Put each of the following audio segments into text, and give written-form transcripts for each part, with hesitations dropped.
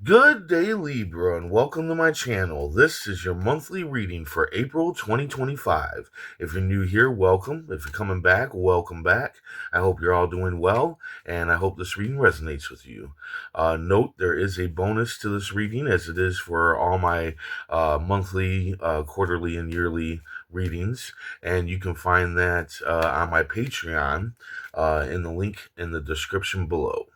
Good day, Libra, and welcome to my channel. This is your monthly reading for April 2025. If you're new here, welcome. If you're coming back, welcome back. I hope you're all doing well, and I hope this reading resonates with you. Note there is a bonus to this reading, as it is for all my monthly, quarterly, and yearly readings, and you can find that on my Patreon in the link in the description below.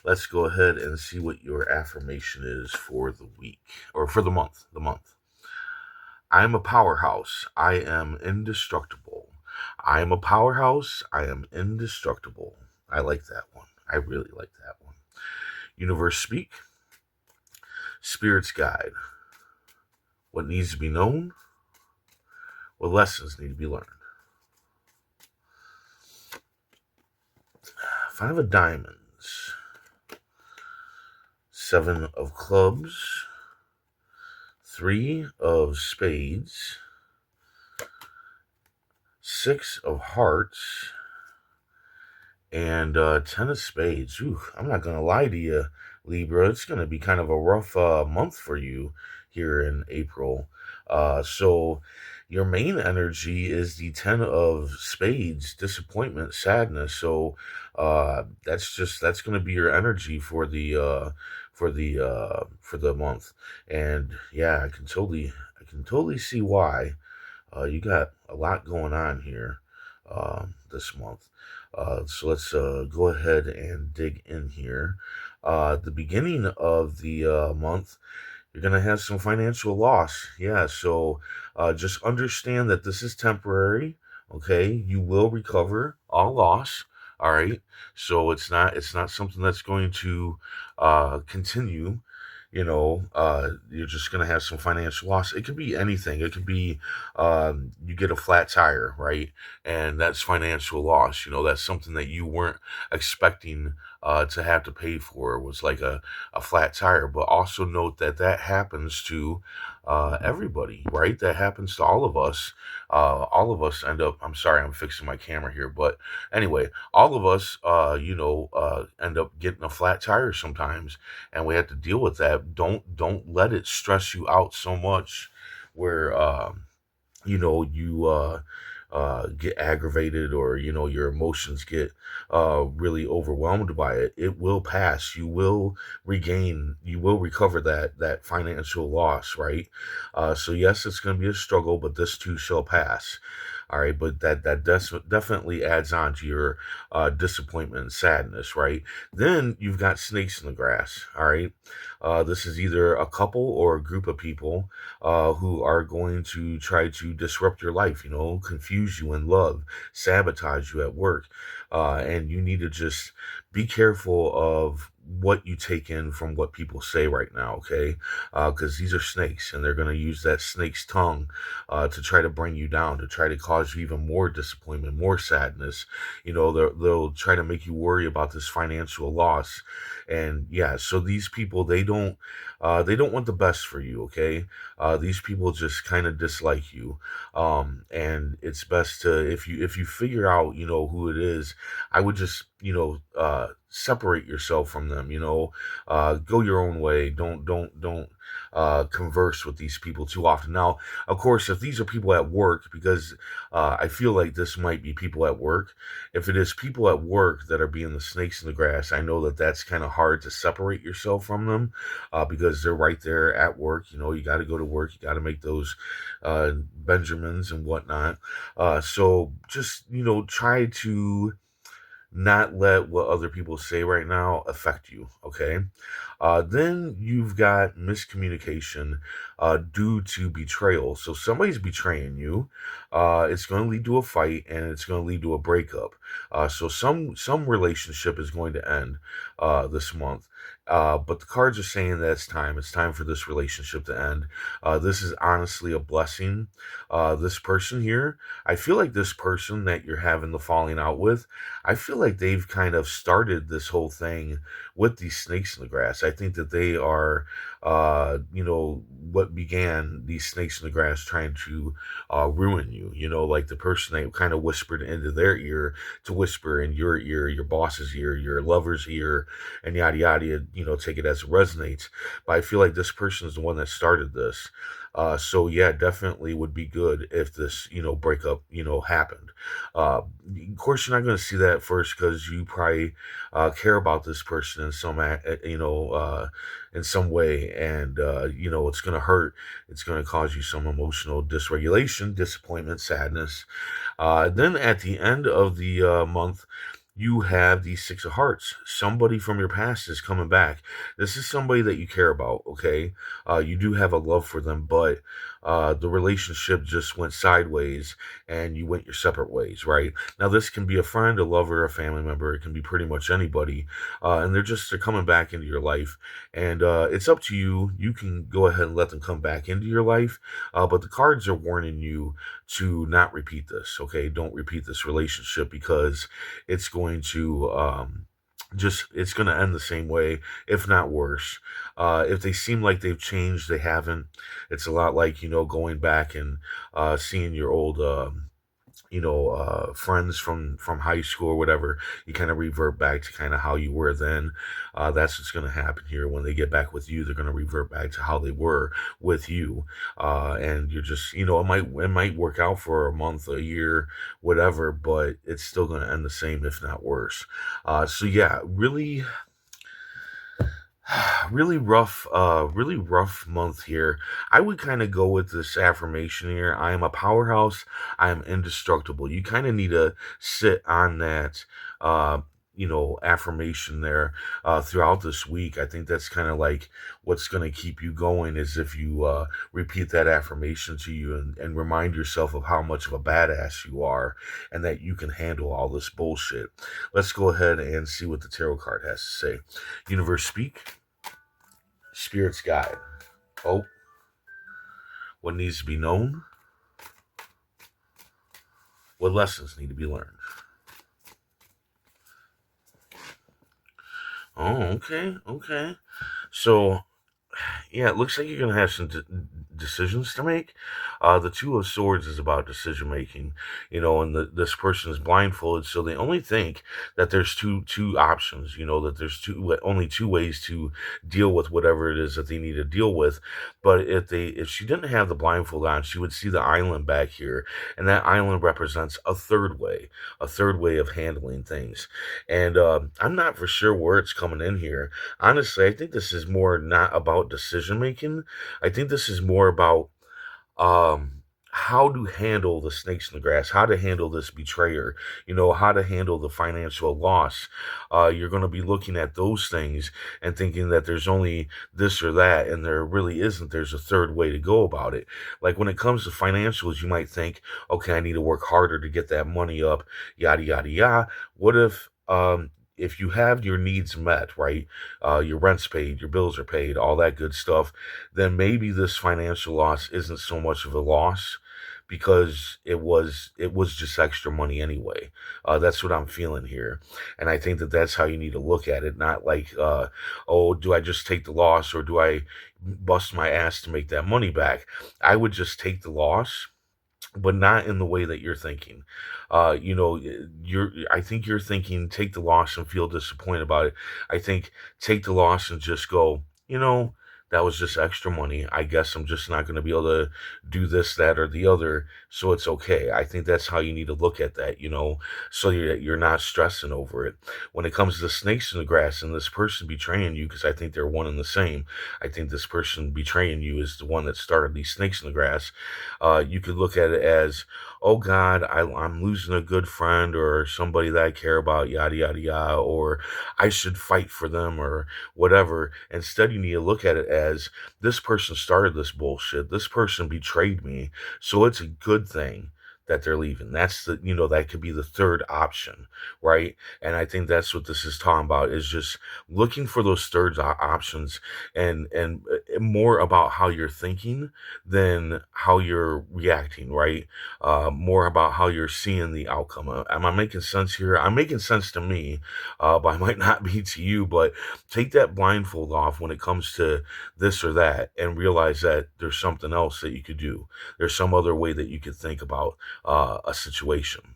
Let's go ahead and see what your affirmation is for the week or for the month. I am a powerhouse. I am indestructible. I am a powerhouse. I am indestructible. I like that one. I really like that one. Universe speak. Spirits guide. What needs to be known? What lessons need to be learned? Five of diamonds. Seven of clubs. Three of spades. Six of hearts. And 10 of spades. Ooh, I'm not going to lie to you, Libra. It's going to be kind of a rough month for you here in April. So your main energy is the 10 of spades, disappointment, sadness. So that's going to be your energy for the month. And yeah, I can totally see why. You got a lot going on here this month. So let's go ahead and dig in here. The beginning of the month, you're going to have some financial loss. Yeah, so just understand that this is temporary. Okay, you will recover all loss. All right, so it's not something that's going to continue. You're just going to have some financial loss. It could be anything. It could be you get a flat tire, right? And that's financial loss. That's something that you weren't expecting to have to pay for. It was like a flat tire. But also note that that happens to everybody, right? That happens to all of us. All of us end up, I'm sorry, I'm fixing my camera here. But anyway, all of us, end up getting a flat tire sometimes, and we have to deal with that. Don't let it stress you out so much where you get aggravated, or your emotions get really overwhelmed by it. It will pass. You will recover that financial loss, right? So yes, it's going to be a struggle, but this too shall pass. All right, but that definitely adds on to your disappointment and sadness, right? Then you've got snakes in the grass. All right, this is either a couple or a group of people who are going to try to disrupt your life, confuse you in love, sabotage you at work. And you need to just be careful of what you take in from what people say right now, okay? Because these are snakes, and they're going to use that snake's tongue to try to bring you down, to try to cause you even more disappointment, more sadness. They'll try to make you worry about this financial loss. And yeah, so these people, they don't want the best for you, okay? These people just kind of dislike you. And it's best to, if you figure out, who it is, I would just, separate yourself from them. Go your own way. Don't converse with these people too often. Now, of course, if these are people at work, because I feel like this might be people at work. If it is people at work that are being the snakes in the grass, I know that that's kind of hard to separate yourself from them, because they're right there at work. You got to go to work. You got to make those Benjamins and whatnot. So just, try to not let what other people say right now affect you, okay? Then you've got miscommunication due to betrayal. So somebody's betraying you. It's going to lead to a fight, and it's going to lead to a breakup. So some relationship is going to end this month. But the cards are saying that it's time. It's time for this relationship to end. This is honestly a blessing. This person here, I feel like this person that you're having the falling out with, I feel like they've kind of started this whole thing with these snakes in the grass. I think that they are what began these snakes in the grass trying to ruin you. Like the person that kind of whispered into their ear to whisper in your ear, your boss's ear, your lover's ear, and yada yada. Take it as it resonates. But I feel like this person is the one that started this. So yeah, definitely would be good if this, breakup, happened. Of course, you're not going to see that at first because you probably care about this person in in some way, and it's going to hurt. It's going to cause you some emotional dysregulation, disappointment, sadness. Then at the end of the month, you have the Six of Hearts. Somebody from your past is coming back. This is somebody that you care about, okay? You do have a love for them, but the relationship just went sideways and you went your separate ways, right? Now, this can be a friend, a lover, a family member. It can be pretty much anybody. And they're coming back into your life. And it's up to you. You can go ahead and let them come back into your life. But the cards are warning you to not repeat this, okay? Don't repeat this relationship because it's going to it's going to end the same way, if not worse. If they seem like they've changed, they haven't. It's a lot like, going back and seeing your old friends from high school or whatever. You kind of revert back to kind of how you were then. That's what's going to happen here. When they get back with you, they're going to revert back to how they were with you. And you're just, it might work out for a month, a year, whatever, but it's still going to end the same, if not worse. So yeah, really, really rough month here. I would kind of go with this affirmation here. I am a powerhouse. I am indestructible. You kind of need to sit on that affirmation there throughout this week. I think that's kind of like what's going to keep you going, is if you repeat that affirmation to you and remind yourself of how much of a badass you are and that you can handle all this bullshit. Let's go ahead and see what the tarot card has to say. Universe, speak. Spirit's guide. Hope. What needs to be known. What lessons need to be learned. Oh, okay. So, yeah, it looks like you're going to have some decisions to make. The Two of Swords is about decision making, and this person is blindfolded, so they only think that there's two options, that there's only two ways to deal with whatever it is that they need to deal with. But if she didn't have the blindfold on, she would see the island back here, and that island represents a third way of handling things. And I'm not for sure where it's coming in here. Honestly, I think this is more not about decision making. I think this is more about how to handle the snakes in the grass, how to handle this betrayer, how to handle the financial loss. You're going to be looking at those things and thinking that there's only this or that, and there really isn't. There's a third way to go about it. Like when it comes to financials, you might think, okay, I need to work harder to get that money up, yada, yada, yada. What if you have your needs met, right? Your rent's paid, your bills are paid, all that good stuff, then maybe this financial loss isn't so much of a loss because it was just extra money anyway. That's what I'm feeling here, and I think that that's how you need to look at it. Not like, oh, do I just take the loss or do I bust my ass to make that money back? I would just take the loss, but not in the way that you're thinking. I think you're thinking take the loss and feel disappointed about it. I think take the loss and just go, that was just extra money. I guess I'm just not going to be able to do this, that, or the other. So it's okay. I think that's how you need to look at that, so you're not stressing over it. When it comes to the snakes in the grass and this person betraying you, because I think they're one and the same. I think this person betraying you is the one that started these snakes in the grass. You could look at it as, oh God, I'm losing a good friend or somebody that I care about, yada, yada, yada, or I should fight for them or whatever. Instead, you need to look at it as, this person started this bullshit. This person betrayed me. So it's a good thing that they're leaving. That's that could be the third option, right? And I think that's what this is talking about, is just looking for those third options, and more about how you're thinking than how you're reacting, right? More about how you're seeing the outcome. Am I making sense here? I'm making sense to me, but I might not be to you. But take that blindfold off when it comes to this or that, and realize that there's something else that you could do. There's some other way that you could think about a situation.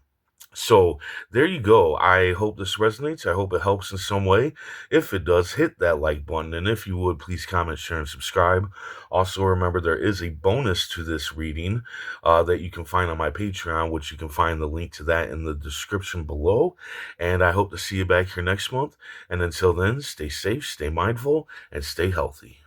So there you go. I hope this resonates. I hope it helps in some way. If it does, hit that like button. And if you would, please comment, share, and subscribe. Also, remember there is a bonus to this reading that you can find on my Patreon, which you can find the link to that in the description below. And I hope to see you back here next month. And until then, stay safe, stay mindful, and stay healthy.